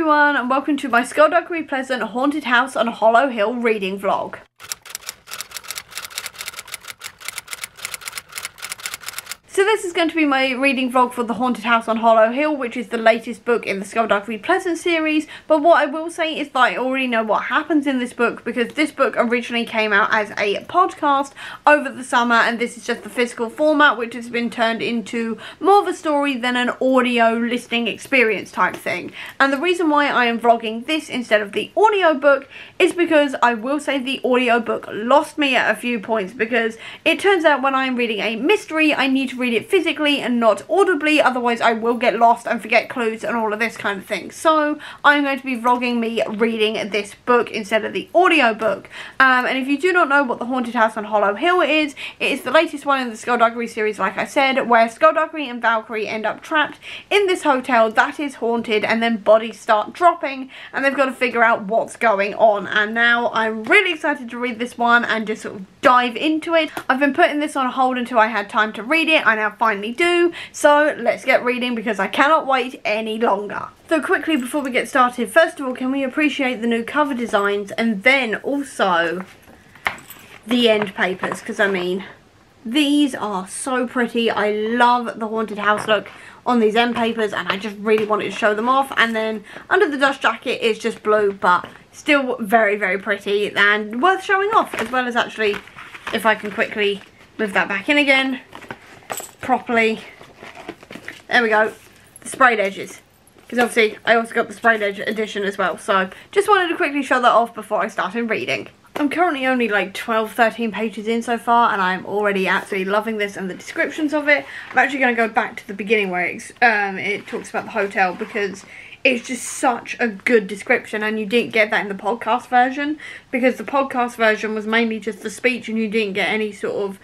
everyone, and welcome to my Skulduggery Pleasant Haunted House on Hollow Hill reading vlog. So this is going to be my reading vlog for The Haunted House on Hollow Hill, which is the latest book in the Skulduggery Pleasant series. But what I will say is that I already know what happens in this book, because this book originally came out as a podcast over the summer, and this is just the physical format, which has been turned into more of a story than an audio listening experience type thing. And the reason why I am vlogging this instead of the audiobook is because I will say the audiobook lost me at a few points, because it turns out when I'm reading a mystery, I need to read it physically and not audibly, otherwise I will get lost and forget clues and all of this kind of thing. So I'm going to be vlogging me reading this book instead of the audiobook. And if you do not know what The Haunted House on Hollow Hill is, it is the latest one in the Skulduggery series, like I said, where Skulduggery and Valkyrie end up trapped in this hotel that is haunted, and then bodies start dropping and they've got to figure out what's going on. And now I'm really excited to read this one and just sort of dive into it. I've been putting this on hold until I had time to read it. I now finally do, so let's get reading because I cannot wait any longer. So quickly before we get started, first of all, can we appreciate the new cover designs and then also the end papers, because I mean these are so pretty. I love the haunted house look on these end papers, and I just really wanted to show them off. And then under the dust jacket is just blue, but still very, very pretty and worth showing off, as well as actually, if I can quickly move that back in again properly. There we go. The sprayed edges, because obviously I also got the sprayed edge edition as well, so just wanted to quickly show that off before I started reading. I'm currently only like 12-13 pages in so far, and I'm already absolutely loving this and the descriptions of it. I'm actually going to go back to the beginning where it talks about the hotel, because it's just such a good description, and you didn't get that in the podcast version, because the podcast version was mainly just the speech and you didn't get any sort of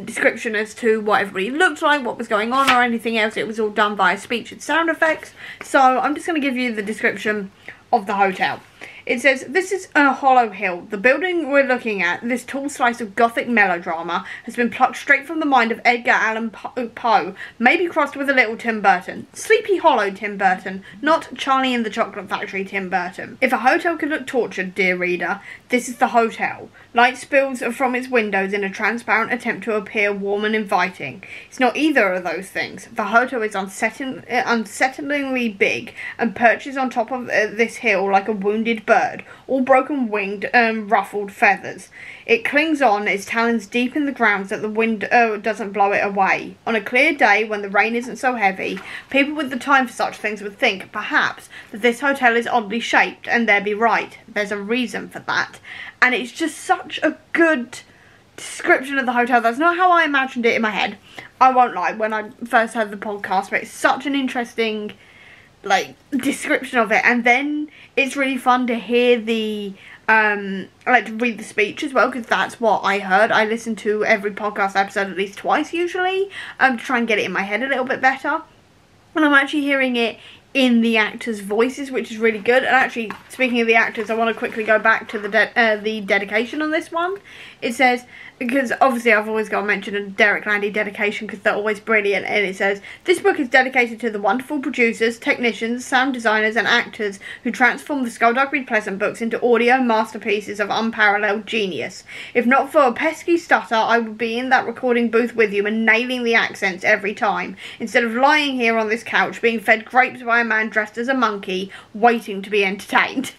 description as to what everybody looked like, what was going on, or anything else. It was all done via speech and sound effects. So I'm just going to give you the description of the hotel. It says, "This is a Hollow Hill. The building we're looking at, this tall slice of gothic melodrama, has been plucked straight from the mind of Edgar Allan Poe, maybe crossed with a little Tim Burton. Sleepy Hollow Tim Burton, not Charlie and the Chocolate Factory Tim Burton. If a hotel could look tortured, dear reader, this is the hotel. Light spills from its windows in a transparent attempt to appear warm and inviting. It's not either of those things. The hotel is unsettlingly big and perches on top of this hill like a wounded bird, all broken winged and ruffled feathers. It clings on, its talons deep in the ground so that the wind doesn't blow it away. On a clear day, when the rain isn't so heavy, people with the time for such things would think, perhaps, that this hotel is oddly shaped, and they'd be right. There's a reason for that." And it's just such a good description of the hotel. That's not how I imagined it in my head, I won't lie, when I first heard the podcast, but it's such an interesting description of it. And then it's really fun to hear the I like to read the speech as well, because that's what I heard. I listen to every podcast episode at least twice usually, to try and get it in my head a little bit better, and I'm actually hearing it in the actors' voices, which is really good. And actually, speaking of the actors, I want to quickly go back to the dedication on this one. It says, because obviously I've always got to mention a Derek Landy dedication because they're always brilliant, and it says, "This book is dedicated to the wonderful producers, technicians, sound designers and actors who transformed the Skulduggery Pleasant books into audio masterpieces of unparalleled genius. If not for a pesky stutter, I would be in that recording booth with you and nailing the accents every time, instead of lying here on this couch being fed grapes by a man dressed as a monkey, waiting to be entertained."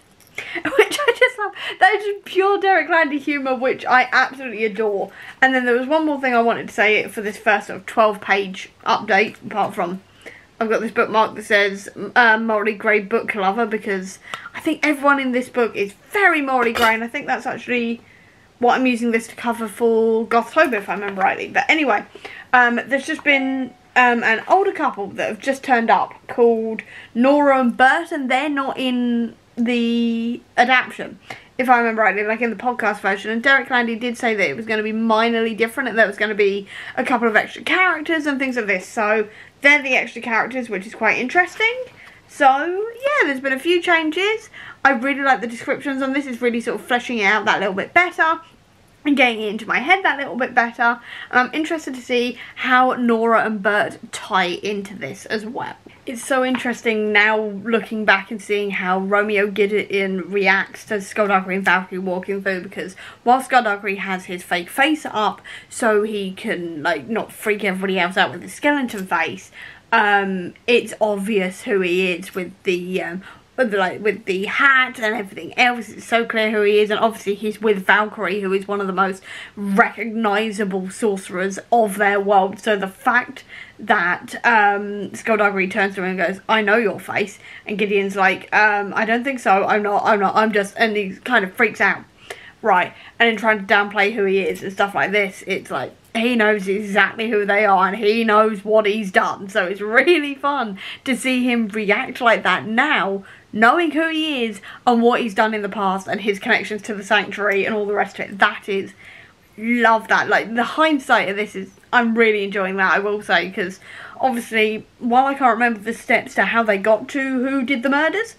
Which I just love. That is just pure Derek Landy humour, which I absolutely adore. And then there was one more thing I wanted to say for this first sort of 12-page update, apart from I've got this bookmark that says morally grey book lover, because I think everyone in this book is very morally grey, and I think that's actually what I'm using this to cover for Gothtober, if I remember rightly. But anyway, there's just been an older couple that have just turned up called Nora and Bert, and they're not in the adaptation, if I remember rightly, like in the podcast version. And Derek Landy did say that it was going to be minorly different, and there was going to be a couple of extra characters and things like this. So they're the extra characters, which is quite interesting. So yeah, there's been a few changes. I really like the descriptions on this. It's really sort of fleshing it out that little bit better and getting it into my head that little bit better. And I'm interested to see how Nora and Bert tie into this as well. It's so interesting now looking back and seeing how Romeo Gideon reacts to Skulduggery and Valkyrie walking through, because while Skulduggery has his fake face up so he can like not freak everybody else out with his skeleton face, it's obvious who he is with the with the hat and everything else. It's so clear who he is, and obviously he's with Valkyrie, who is one of the most recognisable sorcerers of their world. So the fact that Skulduggery turns to him and goes, "I know your face," and Gideon's like, "I don't think so, I'm just," and he kind of freaks out, right, and then trying to downplay who he is and stuff like this. It's like, he knows exactly who they are and he knows what he's done, so it's really fun to see him react like that now, knowing who he is and what he's done in the past and his connections to the Sanctuary and all the rest of it. That is, love that. Like, the hindsight of this is, I'm really enjoying that, I will say, because obviously, while I can't remember the steps to how they got to who did the murders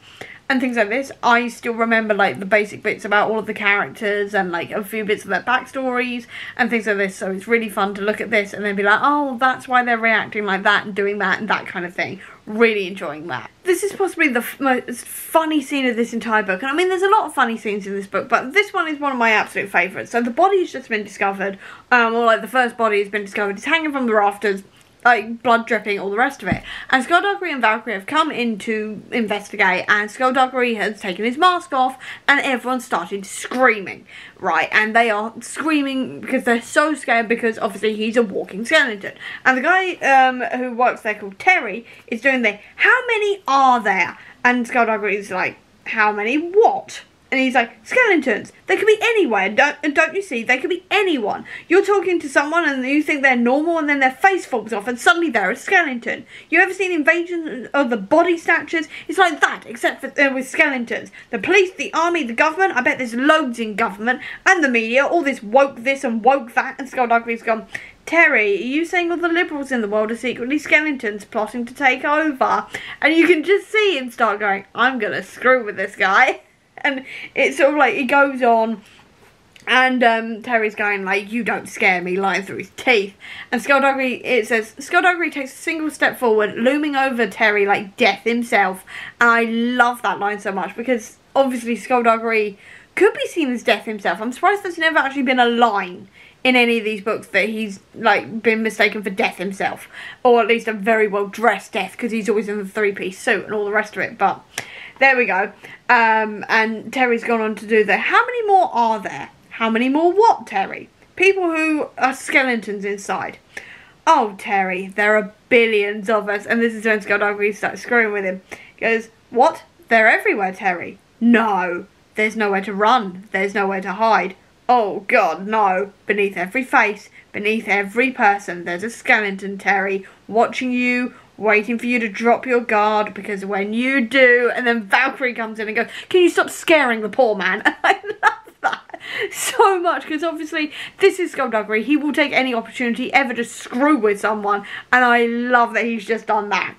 and things like this, I still remember like the basic bits about all of the characters and like a few bits of their backstories and things like this. So it's really fun to look at this and then be like, oh, that's why they're reacting like that and doing that and that kind of thing. Really enjoying that. This is possibly the most funny scene of this entire book, and I mean there's a lot of funny scenes in this book, but this one is one of my absolute favourites. So the body's just been discovered, or like the first body has been discovered. It's hanging from the rafters, like blood dripping, all the rest of it. And Skulduggery and Valkyrie have come in to investigate, and Skulduggery has taken his mask off and everyone started screaming, right? And they are screaming because they're so scared, because obviously he's a walking skeleton. And the guy who works there, called Terry, is doing the, "How many are there?" And Skulduggery is like, "How many what?" And he's like, "Skeletons. They could be anywhere. Don't you see? They could be anyone. You're talking to someone and you think they're normal, and then their face falls off and suddenly they're a skeleton. You ever seen Invasion of the Body Snatchers? It's like that, except for with skeletons. The police, the army, the government. I bet there's loads in government and the media. All this woke this and woke that." And Skulduggery's gone, "Terry, are you saying all the liberals in the world are secretly skeletons plotting to take over?" And you can just see him start going, "I'm gonna screw with this guy." And it's sort of like, he goes on, and Terry's going like, "You don't scare me," lying through his teeth. And Skulduggery, it says, Skulduggery takes a single step forward, looming over Terry like death himself. And I love that line so much, because obviously Skulduggery could be seen as death himself. I'm surprised there's never actually been a line in any of these books that he's like been mistaken for death himself, or at least a very well dressed death, because he's always in the three-piece suit and all the rest of it. But there we go. And Terry's gone on to do the, "How many more are there?" "How many more what, Terry?" "People who are skeletons inside." "Oh, Terry, there are billions of us." And this is when Skulduggery starts screwing with him. He goes, "What? They're everywhere, Terry." "No. There's nowhere to run. There's nowhere to hide." "Oh, God, no. Beneath every face, beneath every person, there's a skeleton, Terry, watching you, waiting for you to drop your guard, because when you do..." And then Valkyrie comes in and goes, "Can you stop scaring the poor man?" And I love that so much, because obviously this is Skulduggery. He will take any opportunity ever to screw with someone, and I love that he's just done that.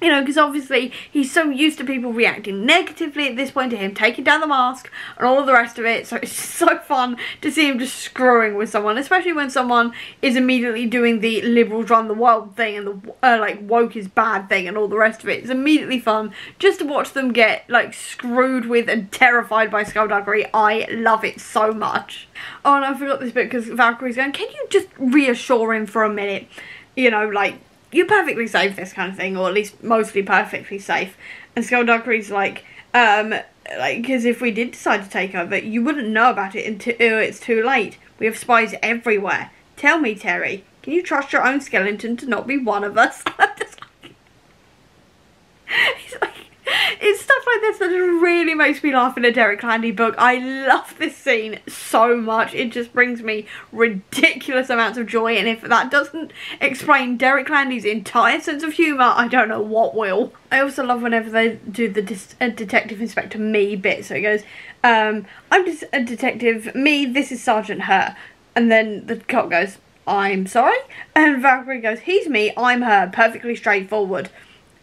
You know, because obviously he's so used to people reacting negatively at this point to him taking down the mask and all of the rest of it. So it's just so fun to see him just screwing with someone, especially when someone is immediately doing the liberals run the world thing and the like woke is bad thing and all the rest of it. It's immediately fun just to watch them get like screwed with and terrified by Skulduggery. I love it so much. Oh, and I forgot this bit because Valkyrie's going, "Can you just reassure him for a minute? You know, like, you're perfectly safe," this kind of thing, or at least mostly perfectly safe. And Skulduggery's like, because if we did decide to take over, you wouldn't know about it until it's too late. We have spies everywhere. Tell me, Terry, can you trust your own skeleton to not be one of us? He's like, it's stuff like this that just really makes me laugh in a Derek Landy book. I love this scene so much. It just brings me ridiculous amounts of joy, and if that doesn't explain Derek Landy's entire sense of humour, I don't know what will. I also love whenever they do the Detective Inspector Me bit. So it goes, "I'm just a detective me, this is Sergeant Her." And then the cop goes, "I'm sorry?" And Valkyrie goes, "He's me, I'm her, perfectly straightforward."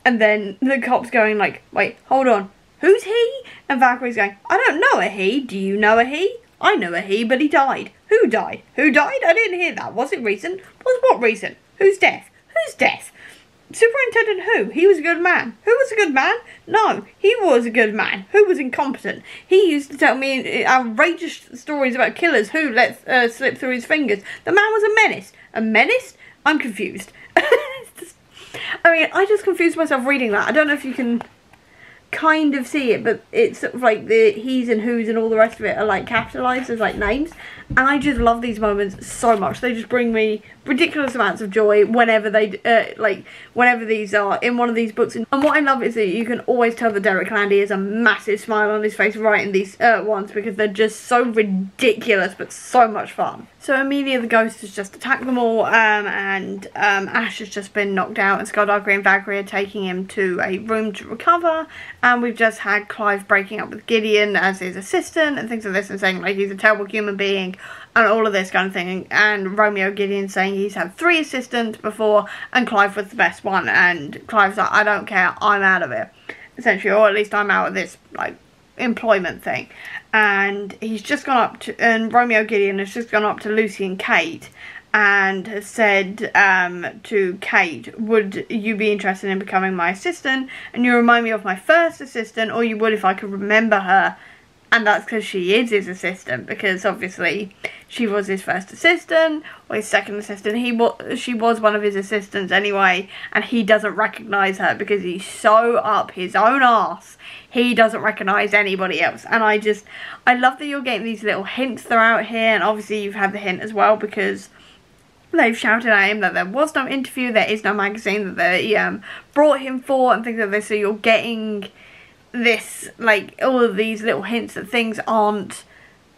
And then the cop's going like, "Wait, hold on, who's he?" And Valkyrie's going, "I don't know a he. Do you know a he?" "I know a he, but he died." "Who died? Who died? I didn't hear that. Was it recent?" "Was what recent? Whose death? Whose death?" Superintendent who? He was a good man. Who was a good man? No, he was a good man. Who was incompetent? He used to tell me outrageous stories about killers who let slip through his fingers. The man was a menace. A menace? I'm confused. I mean, I just confused myself reading that. I don't know if you can kind of see it, but it's sort of like the he's and who's and all the rest of it are like capitalized as like names, and I just love these moments so much. They just bring me ridiculous amounts of joy whenever they whenever these are in one of these books. And what I love is that you can always tell that Derek Landy has a massive smile on his face writing these ones, because they're just so ridiculous but so much fun. So Amelia the Ghost has just attacked them all, and Ash has just been knocked out, and Skulduggery and Valkyrie are taking him to a room to recover, and we've just had Clive breaking up with Gideon as his assistant and things like this, and saying like he's a terrible human being and all of this kind of thing, and Romeo Gideon saying he's had 3 assistants before and Clive was the best one, and Clive's like, I don't care, I'm out of it, essentially, or at least I'm out of this like employment thing. And he's just gone up to, and Romeo Gideon has just gone up to Lucy and Kate and has said to Kate, would you be interested in becoming my assistant? And you remind me of my first assistant, or you would if I could remember her. And that's because she is his assistant, because obviously she was his first assistant, or his second assistant. She was one of his assistants anyway, and he doesn't recognise her because he's so up his own arse. He doesn't recognise anybody else. And I love that you're getting these little hints throughout here, and obviously you've had the hint as well because they've shouted at him that there was no interview, there is no magazine that they brought him for, and things like this. So you're getting this, like, all of these little hints that things aren't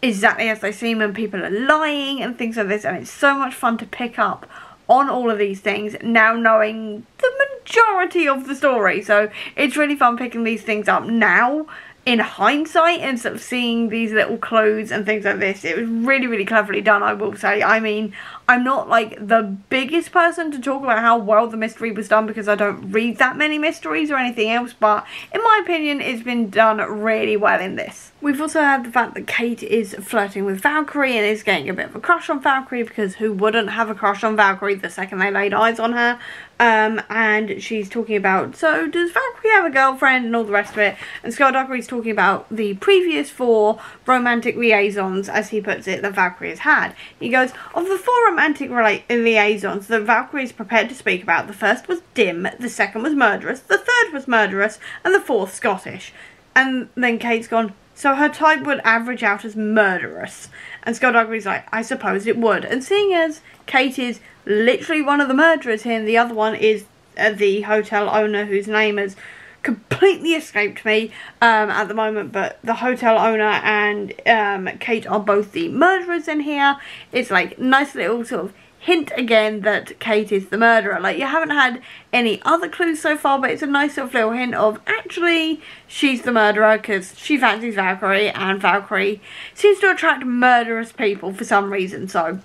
exactly as they seem and people are lying and things like this, and it's so much fun to pick up on all of these things now knowing the majority of the story. So it's really fun picking these things up now in hindsight and sort of seeing these little clues and things like this. It was really, really cleverly done, I will say. I mean, I'm not like the biggest person to talk about how well the mystery was done because I don't read that many mysteries or anything else, but in my opinion it's been done really well in this. We've also had the fact that Kate is flirting with Valkyrie and is getting a bit of a crush on Valkyrie, because who wouldn't have a crush on Valkyrie the second they laid eyes on her? And she's talking about, so does Valkyrie have a girlfriend and all the rest of it, and Skulduggery's talking about the previous 4 romantic liaisons, as he puts it, that Valkyrie has had. He goes, of the 4 romantic liaisons that Valkyrie is prepared to speak about, the first was dim, the second was murderous, the third was murderous, and the 4th Scottish. And then Kate's gone, so her type would average out as murderous. And Skulduggery's like, I suppose it would. And seeing as Kate is literally one of the murderers here, and the other one is the hotel owner whose name has completely escaped me at the moment, but the hotel owner and Kate are both the murderers in here. It's like nice little sort of hint again that Kate is the murderer. Like, you haven't had any other clues so far, but it's a nice sort of little hint of actually she's the murderer because she fancies Valkyrie, and Valkyrie seems to attract murderous people for some reason. So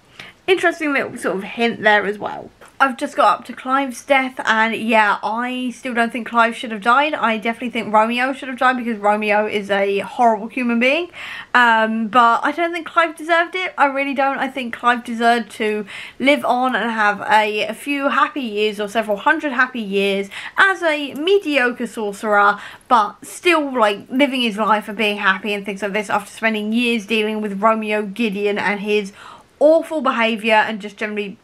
interesting little sort of hint there as well. I've just got up to Clive's death, and yeah, I still don't think Clive should have died. I definitely think Romeo should have died because Romeo is a horrible human being. But I don't think Clive deserved it. I really don't. I think Clive deserved to live on and have a few happy years, or several hundred happy years, as a mediocre sorcerer, but still like living his life and being happy and things like this after spending years dealing with Romeo Gideon and his awful behaviour and just generally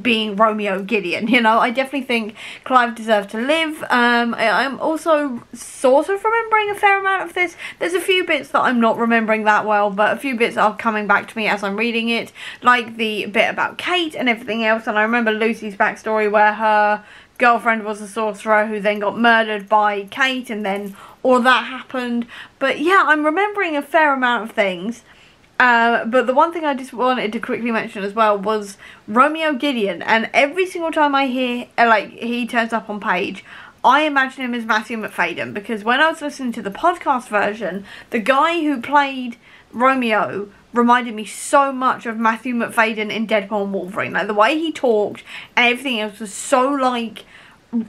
being Romeo Gideon, you know. I definitely think Clive deserved to live. I'm also sort of remembering a fair amount of this. There's a few bits that I'm not remembering that well, but a few bits are coming back to me as I'm reading it, like the bit about Kate and everything else. And I remember Lucy's backstory where her girlfriend was a sorcerer who then got murdered by Kate, and then all that happened. But yeah, I'm remembering a fair amount of things. But the one thing I just wanted to quickly mention as well was Romeo Gideon, and every single time I hear, like, he turns up on page, I imagine him as Matthew Macfadyen, because when I was listening to the podcast version, the guy who played Romeo reminded me so much of Matthew Macfadyen in Deadpool and Wolverine. Like, the way he talked and everything else was so like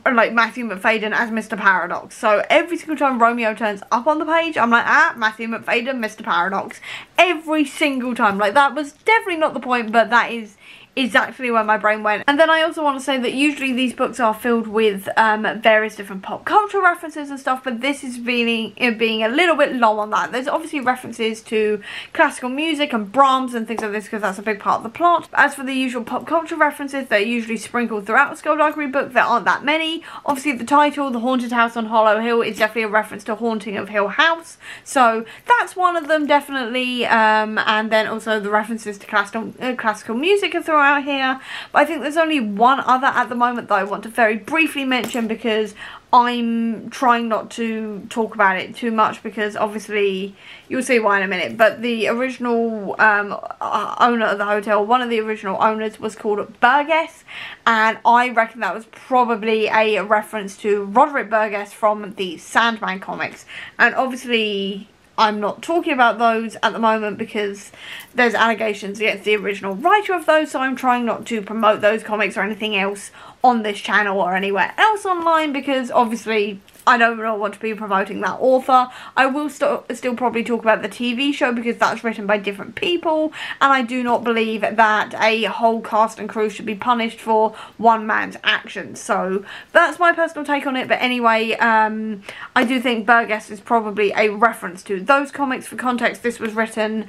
Matthew Macfadyen as Mr. Paradox. So every single time Romeo turns up on the page, I'm like, Matthew Macfadyen, Mr. Paradox. Every single time. Like, that was definitely not the point, but that is exactly where my brain went. And then I also want to say that usually these books are filled with various different pop culture references and stuff, but this is really being a little bit low on that. There's obviously references to classical music and Brahms and things like this because that's a big part of the plot. But as for the usual pop culture references, they're usually sprinkled throughout the Skulduggery book. There aren't that many. Obviously the title, The Haunted House on Hollow Hill, is definitely a reference to Haunting of Hill House, so that's one of them definitely. And then also the references to classical music are throughout here. But I think there's only one other at the moment that I want to very briefly mention because I'm trying not to talk about it too much because obviously you'll see why in a minute. But the original owner of the hotel, one of the original owners, was called Burgess, and I reckon that was probably a reference to Roderick Burgess from the Sandman comics. And obviously I'm not talking about those at the moment because there's allegations against the original writer of those, so I'm trying not to promote those comics or anything else on this channel or anywhere else online because obviously I don't really want to be promoting that author. I will still probably talk about the TV show because that's written by different people, and I do not believe that a whole cast and crew should be punished for one man's actions. So that's my personal take on it. But anyway, I do think Burgess is probably a reference to those comics. For context, this was written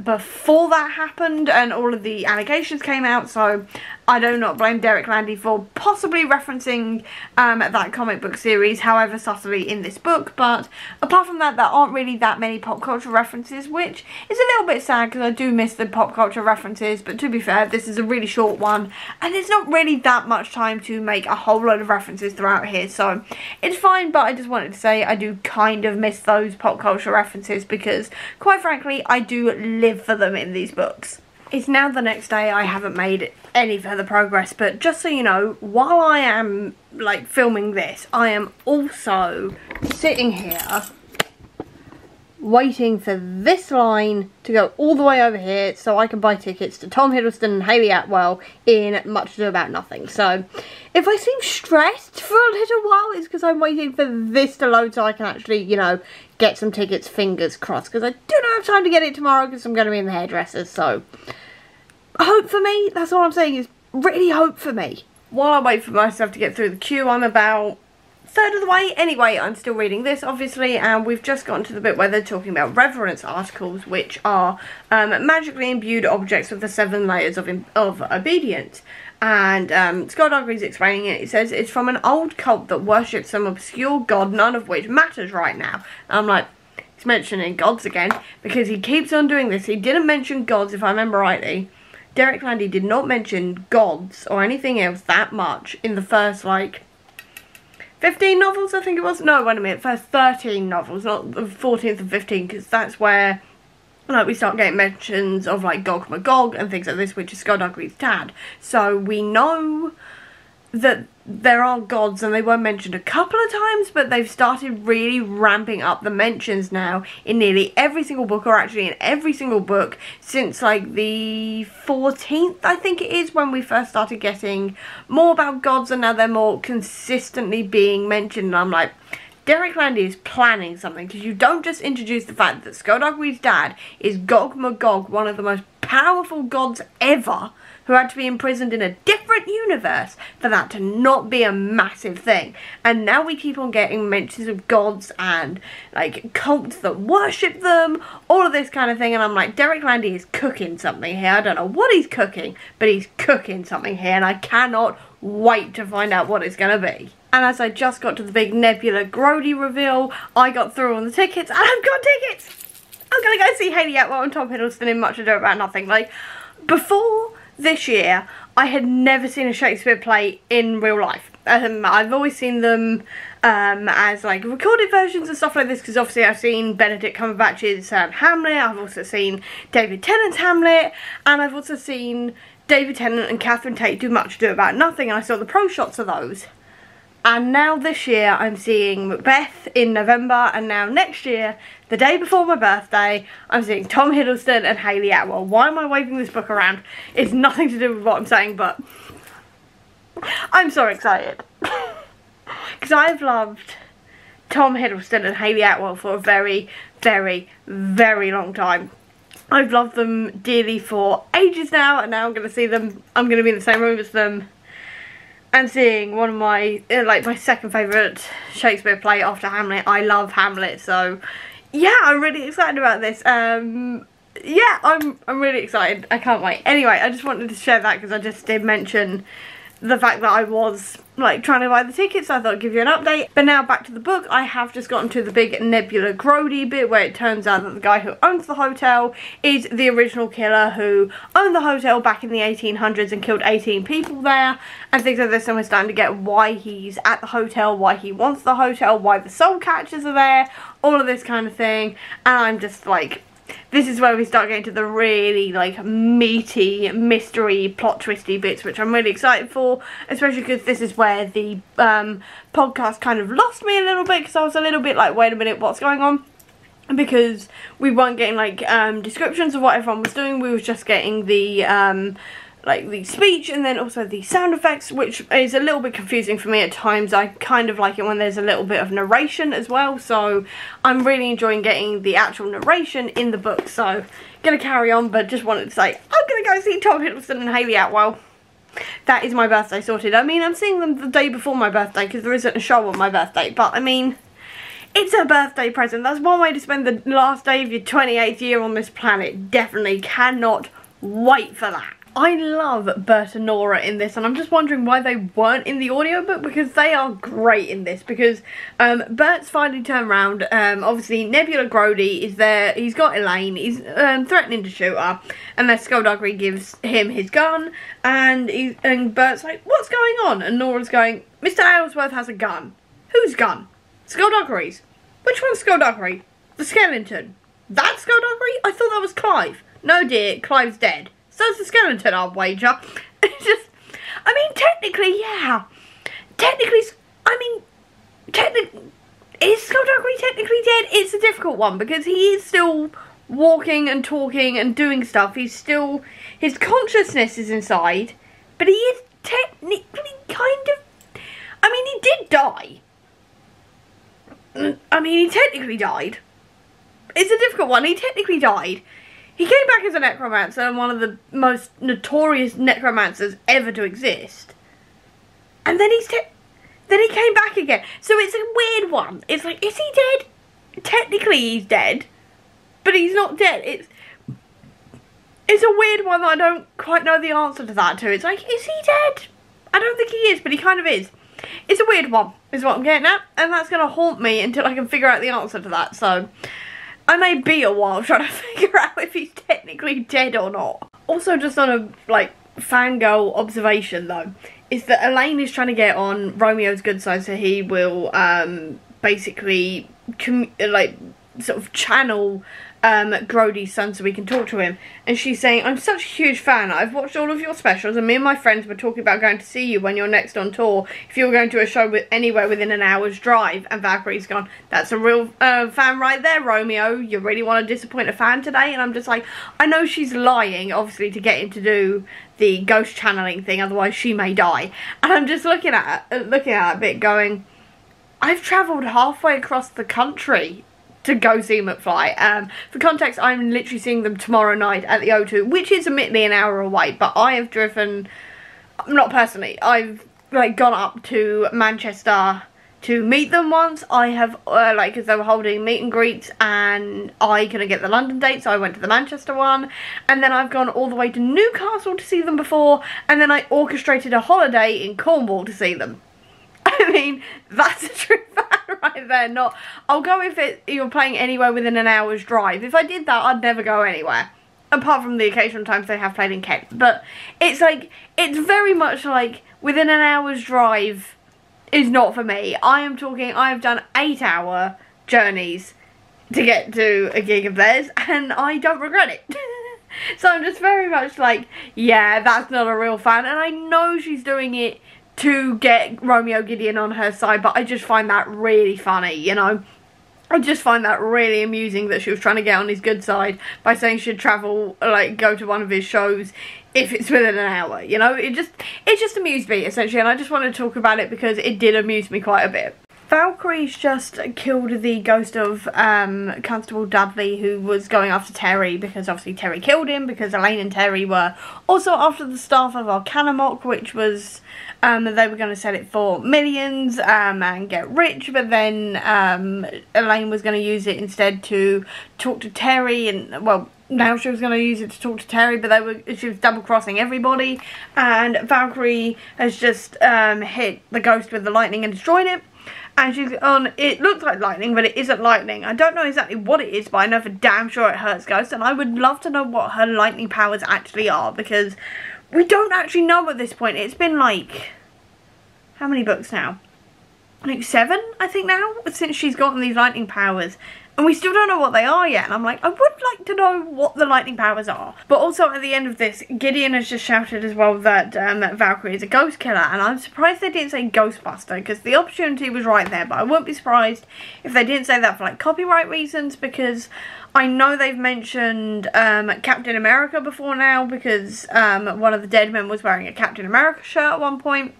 before that happened and all of the allegations came out, so I do not blame Derek Landy for possibly referencing that comic book series, however subtly, in this book. But apart from that, there aren't really that many pop culture references, which is a little bit sad because I do miss the pop culture references. But to be fair, this is a really short one and there's not really that much time to make a whole load of references throughout here, so it's fine. But I just wanted to say I do kind of miss those pop culture references because quite frankly I do live for them in these books. It's now the next day. I haven't made any further progress, but just so you know, while I am like filming this, I am also sitting here waiting for this line to go all the way over here so I can buy tickets to Tom Hiddleston and Hayley Atwell in Much Ado About Nothing. So if I seem stressed for a little while, it's because I'm waiting for this to load so I can actually, you know, get some tickets, fingers crossed, because I do not have time to get it tomorrow because I'm going to be in the hairdressers. So hope for me, that's all I'm saying, is really hope for me. While I wait for myself to get through the queue, I'm about third of the way. Anyway, I'm still reading this obviously, and we've just gotten to the bit where they're talking about reverence articles, which are magically imbued objects with the 7 layers of obedience. And Skulduggery's explaining it. It says it's from an old cult that worships some obscure god, none of which matters right now. And I'm like, he's mentioning gods again because he keeps on doing this. He didn't mention gods, if I remember rightly. Derek Landy did not mention gods or anything else that much in the first, like, 15 novels, I think it was. No, wait a minute, first 13 novels, not the 14th and 15th, because that's where, like, we start getting mentions of, like, Gog Magog and things like this, which is Skulduggery's dad. So we know that there are gods, and they were mentioned a couple of times, but they've started really ramping up the mentions now in nearly every single book, or actually in every single book since like the 14th, I think it is, when we first started getting more about gods, and now they're more consistently being mentioned. And I'm like, Derek Landy is planning something, because you don't just introduce the fact that Skulduggery's dad is Gog Magog, one of the most powerful gods ever, who had to be imprisoned in a different universe for that to not be a massive thing. And now we keep on getting mentions of gods and like cults that worship them, all of this kind of thing, and I'm like, Derek Landy is cooking something here. I don't know what he's cooking, but he's cooking something here, and I cannot wait to find out what it's going to be. And as I just got to the big Nebula Grody reveal, I got through on the tickets, and I've got tickets! I'm going to go see Hayley Atwell and Tom Hiddleston in Much Ado About Nothing. Like, before this year, I had never seen a Shakespeare play in real life. I've always seen them as like recorded versions and stuff like this, because obviously I've seen Benedict Cumberbatch's Hamlet, I've also seen David Tennant's Hamlet, and I've also seen David Tennant and Catherine Tate do Much Ado About Nothing, and I saw the pro shots of those. And now this year I'm seeing Macbeth in November, and now next year, the day before my birthday, I'm seeing Tom Hiddleston and Hayley Atwell. Why am I waving this book around? It's nothing to do with what I'm saying, but I'm so excited. Because I've loved Tom Hiddleston and Hayley Atwell for a very, very, very long time. I've loved them dearly for ages now, and now I'm going to see them, I'm going to be in the same room as them and seeing one of my, like, my second favourite Shakespeare play after Hamlet. I love Hamlet, so yeah, I'm really excited about this. Yeah, I'm really excited. I can't wait. Anyway, I just wanted to share that because I just did mention the fact that I was like trying to buy the tickets, so I thought I'd give you an update. But now back to the book. I have just gotten to the big Nebula Grody bit where it turns out that the guy who owns the hotel is the original killer who owned the hotel back in the 1800s and killed 18 people there and things like this. And we're starting to get why he's at the hotel, why he wants the hotel, why the soul catchers are there, all of this kind of thing. And I'm just like, this is where we start getting to the really like meaty mystery plot twisty bits, which I'm really excited for, especially because this is where the podcast kind of lost me a little bit, because I was a little bit like, wait a minute, what's going on? Because we weren't getting like descriptions of what everyone was doing. We was just getting the like the speech and then also the sound effects, which is a little bit confusing for me at times. I kind of like it when there's a little bit of narration as well, so I'm really enjoying getting the actual narration in the book. So gonna carry on, but just wanted to say I'm gonna go see Tom Hiddleston and Hayley Atwell. That is my birthday sorted. I mean, I'm seeing them the day before my birthday because there isn't a show on my birthday, but I mean, it's a birthday present. That's one way to spend the last day of your 28th year on this planet. Definitely cannot wait for that. I love Bert and Nora in this, and I'm just wondering why they weren't in the audiobook, because they are great in this. Because Bert's finally turned around. Obviously Nebula Grody is there, he's got Elaine, he's threatening to shoot her, and then Skulduggery gives him his gun, and Bert's like, what's going on? And Nora's going, Mr. Aylesworth has a gun. Whose gun? Skulduggery's. Which one's Skulduggery? The skeleton. That's Skulduggery? I thought that was Clive. No dear, Clive's dead. So's the skeleton, I'll wager. It's just, I mean, technically, yeah. Technically, I mean, is Skulduggery technically dead? It's a difficult one because he is still walking and talking and doing stuff. He's still, his consciousness is inside, but he is technically kind of, I mean, he did die. I mean, he technically died. It's a difficult one. He technically died. He came back as a necromancer and one of the most notorious necromancers ever to exist. And then he came back again. So it's a weird one. It's like, is he dead? Technically he's dead, but he's not dead. It's a weird one that I don't quite know the answer to that too. It's like, is he dead? I don't think he is, but he kind of is. It's a weird one, is what I'm getting at, and that's going to haunt me until I can figure out the answer to that. So I may be a while trying to figure out if he's technically dead or not. Also, just on a, like, fangirl observation, though, is that Elaine is trying to get on Romeo's good side so he will, basically, like, sort of channel Grody's son so we can talk to him. And she's saying, I'm such a huge fan. I've watched all of your specials and me and my friends were talking about going to see you when you're next on tour if you're going to a show anywhere within an hour's drive. And Valkyrie's gone, that's a real fan right there, Romeo. You really want to disappoint a fan today? And I'm just like, I know she's lying, obviously, to get him to do the ghost channeling thing, otherwise she may die. And I'm just looking at it a bit going, I've travelled halfway across the country to go see McFly. For context, I'm literally seeing them tomorrow night at the O2, which is admittedly an hour away, but I have driven, not personally, I've like gone up to Manchester to meet them once. I have, like, because they were holding meet and greets and I couldn't get the London date, so I went to the Manchester one, and then I've gone all the way to Newcastle to see them before, and then I orchestrated a holiday in Cornwall to see them. I mean, that's a true fan right there. Not, I'll go if you're playing anywhere within an hour's drive. If I did that, I'd never go anywhere. Apart from the occasional times they have played in Kent. But it's like, it's very much like within an hour's drive is not for me. I am talking, I've done 8-hour journeys to get to a gig of theirs and I don't regret it. So I'm just very much like, yeah, that's not a real fan. And I know she's doing it to get Romeo Gideon on her side, but I just find that really funny, you know. I just find that really amusing that she was trying to get on his good side by saying she'd travel, like, go to one of his shows if it's within an hour, you know. It just amused me, essentially, and I just wanted to talk about it because it did amuse me quite a bit. Valkyrie's just killed the ghost of Constable Dudley, who was going after Terry, because obviously Terry killed him, because Elaine and Terry were also after the staff of Arcanamok, which was, they were going to sell it for millions and get rich, but then Elaine was going to use it instead to talk to Terry, and, well, now she was going to use it to talk to Terry, but she was double-crossing everybody, and Valkyrie has just hit the ghost with the lightning and destroyed it. And she's on, it looks like lightning, but it isn't lightning. I don't know exactly what it is, but I know for damn sure it hurts ghosts, and I would love to know what her lightning powers actually are, because we don't actually know at this point. It's been like, how many books now? Like 7, I think now, since she's gotten these lightning powers. And we still don't know what they are yet. And I'm like, I would like to know what the lightning powers are. But also at the end of this, Gideon has just shouted as well that Valkyrie is a ghost killer. And I'm surprised they didn't say Ghostbuster, because the opportunity was right there. But I wouldn't be surprised if they didn't say that for like copyright reasons, because I know they've mentioned Captain America before now, because one of the dead men was wearing a Captain America shirt at one point.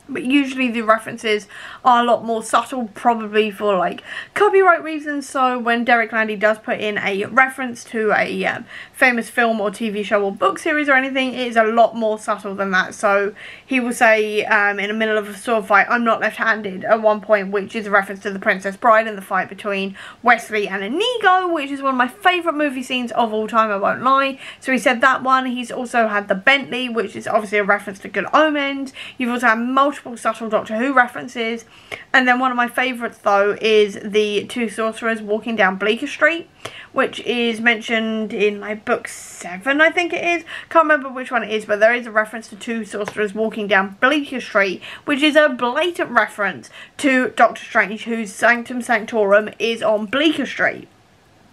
But usually the references are a lot more subtle, probably for like copyright reasons. So when Derek Landy does put in a reference to a famous film or TV show or book series or anything, it is a lot more subtle than that. So he will say in the middle of a sword fight, "I'm not left-handed" at one point, which is a reference to The Princess Bride and the fight between Wesley and Inigo, which is one of my favourite movie scenes of all time, I won't lie. So he said that one. He's also had the Bentley, which is obviously a reference to Good Omens. You've also had multiple subtle Doctor Who references, and then one of my favourites though is the two sorcerers walking down Bleecker Street, which is mentioned in like book 7, I think it is. Can't remember which one it is, but there is a reference to two sorcerers walking down Bleecker Street, which is a blatant reference to Doctor Strange, whose Sanctum Sanctorum is on Bleecker Street.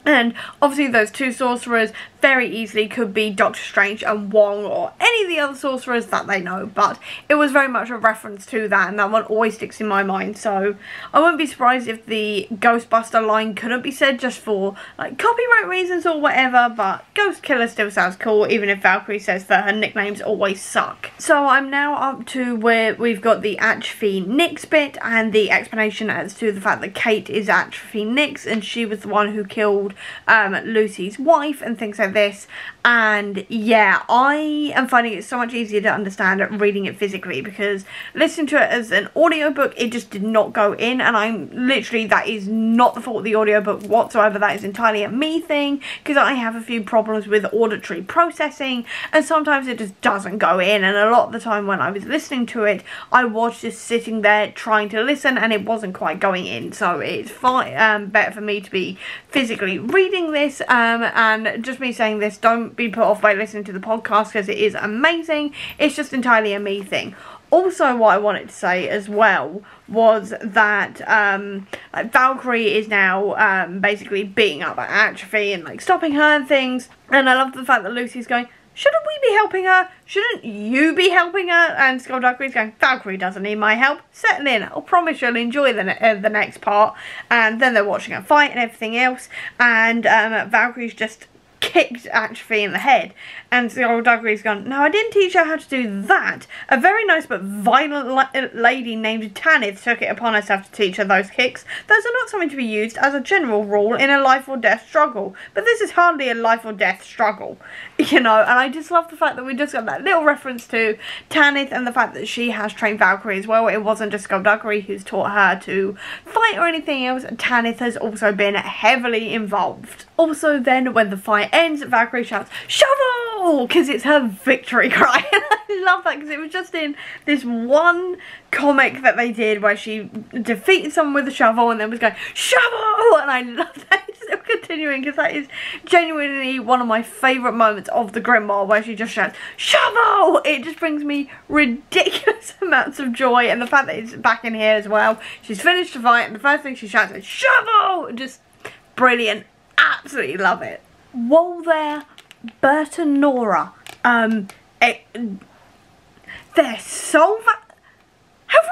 And obviously those two sorcerers very easily could be Doctor Strange and Wong, or any of the other sorcerers that they know, but it was very much a reference to that, and that one always sticks in my mind. So I wouldn't be surprised if the Ghostbuster line couldn't be said just for like copyright reasons or whatever, but Ghost Killer still sounds cool, even if Valkyrie says that her nicknames always suck. So I'm now up to where we've got the Atrophy Nix bit, and the explanation as to the fact that Kate is Atrophy Nix, and she was the one who killed Lucy's wife and things like this. And yeah, I am finding it so much easier to understand reading it physically, because listening to it as an audiobook, it just did not go in, and I'm literally, that is not the fault of the audiobook whatsoever. That is entirely a me thing, because I have a few problems with auditory processing, and sometimes it just doesn't go in, and a lot of the time when I was listening to it, I was just sitting there trying to listen, and it wasn't quite going in. So it's fine, better for me to be physically reading this, and just me saying this, don't be put off by listening to the podcast, because it is amazing. It's just entirely a me thing. Also, what I wanted to say as well was that like Valkyrie is now basically beating up Atrophy and like stopping her and things, and I love the fact that Lucy's going, "Shouldn't we be helping her? Shouldn't you be helping her?" And Skulduggery's going, "Valkyrie doesn't need my help. Settle in. I'll promise you'll enjoy the next part." And then they're watching her fight and everything else. And Valkyrie's just kicked Atrophy in the head, and Skulduggery's gone, "No, I didn't teach her how to do that. A very nice but violent lady named Tanith took it upon herself to teach her those kicks. Those are not something to be used as a general rule in a life or death struggle. But this is hardly a life or death struggle." You know, and I just love the fact that we just got that little reference to Tanith, and the fact that she has trained Valkyrie as well. It wasn't just Skulduggery who's taught her to fight or anything else. Tanith has also been heavily involved. Also then, when the fight ends, Valkyrie shouts, "Shovel!" because it's her victory cry. And I love that, because it was just in this one comic that they did where she defeated someone with a shovel and then was going, "Shovel!" And I love that. It's still continuing, because that is genuinely one of my favourite moments of the Grimoire, where she just shouts, "Shovel!" It just brings me ridiculous amounts of joy, and the fact that it's back in here as well. She's finished the fight, and the first thing she shouts is, "Shovel!" Just brilliant. Absolutely love it. Whoa there, Bert and Nora. They're so have we...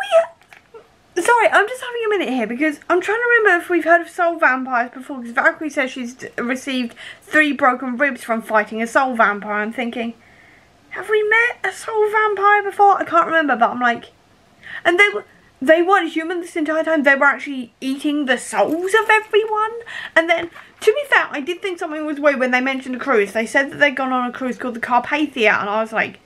Sorry, I'm just having a minute here, because I'm trying to remember if we've heard of soul vampires before, because Valkyrie says she's received 3 broken ribs from fighting a soul vampire. I'm thinking, have we met a soul vampire before? I can't remember, but I'm like... And they weren't human this entire time. They were actually eating the souls of everyone. And then, to be fair, I did think something was weird when they mentioned a cruise. They said that they'd gone on a cruise called the Carpathia, and I was like,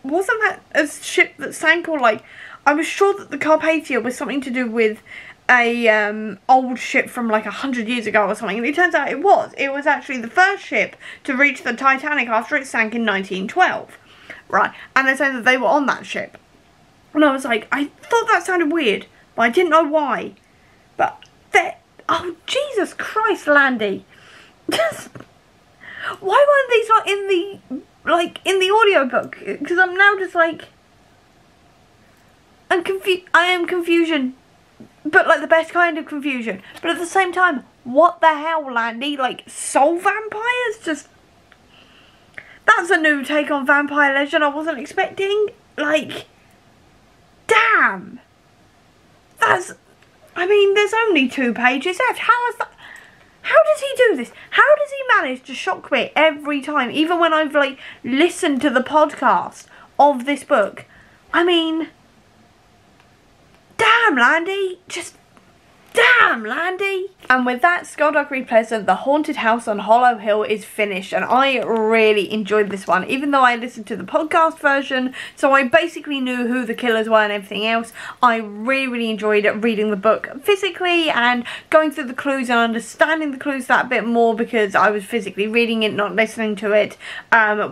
wasn't that a ship that sank? Or like, I was sure that the Carpathia was something to do with a old ship from like 100 years ago or something, and it turns out it was actually the first ship to reach the Titanic after it sank in 1912, right? And they said that they were on that ship, and I was like, I thought that sounded weird, but I didn't know why. But oh Jesus Christ, Landy, just why weren't these not in the audiobook? Because I'm now just like, I am confusion. But like the best kind of confusion. But at the same time, what the hell, Landy? Like, soul vampires? Just, that's a new take on vampire legend I wasn't expecting. Like, damn. That's, I mean, there's only 2 pages left. How is that? How does he do this? How does he manage to shock me every time? Even when I've like listened to the podcast of this book. I mean, damn, Landy. Just damn, Landy. And with that, Skulduggery Pleasant, The Haunted House on Hollow Hill is finished, and I really enjoyed this one, even though I listened to the podcast version, so I basically knew who the killers were and everything else. I really enjoyed reading the book physically and going through the clues and understanding the clues that bit more, because I was physically reading it, not listening to it,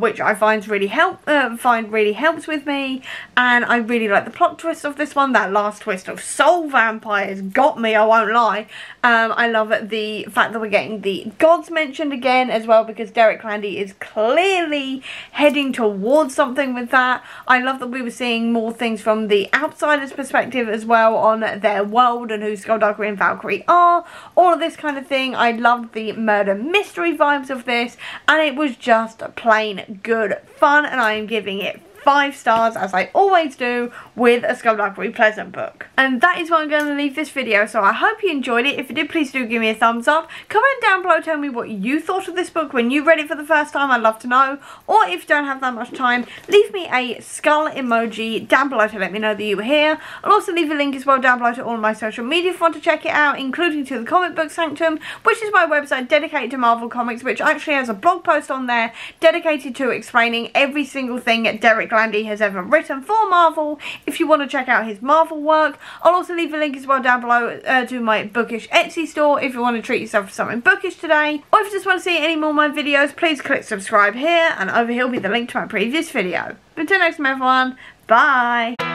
which I find really helps with me. And I really like the plot twist of this one. That last twist of soul vampires got me, I won't lie. I love the fact that we're getting the gods mentioned again as well, because Derek Landy is clearly heading towards something with that. I love that we were seeing more things from the outsider's perspective as well on their world and who Skulduggery and Valkyrie are. All of this kind of thing. I loved the murder mystery vibes of this, and it was just plain good fun, and I am giving it 5 stars, as I always do with a Skulduggery Pleasant book. And that is where I'm going to leave this video, so I hope you enjoyed it. If you did, please do give me a thumbs up. Comment down below, tell me what you thought of this book when you read it for the first time. I'd love to know. Or if you don't have that much time, leave me a skull emoji down below to let me know that you were here. I'll also leave a link as well down below to all of my social media if you want to check it out, including to the Comic Book Sanctum, which is my website dedicated to Marvel Comics, which actually has a blog post on there dedicated to explaining every single thing Derek Landy has ever written for Marvel, if you want to check out his Marvel work. I'll also leave a link as well down below to my bookish Etsy store if you want to treat yourself to something bookish today. Or if you just want to see any more of my videos, please click subscribe here, and over here will be the link to my previous video. But until next time, everyone, bye!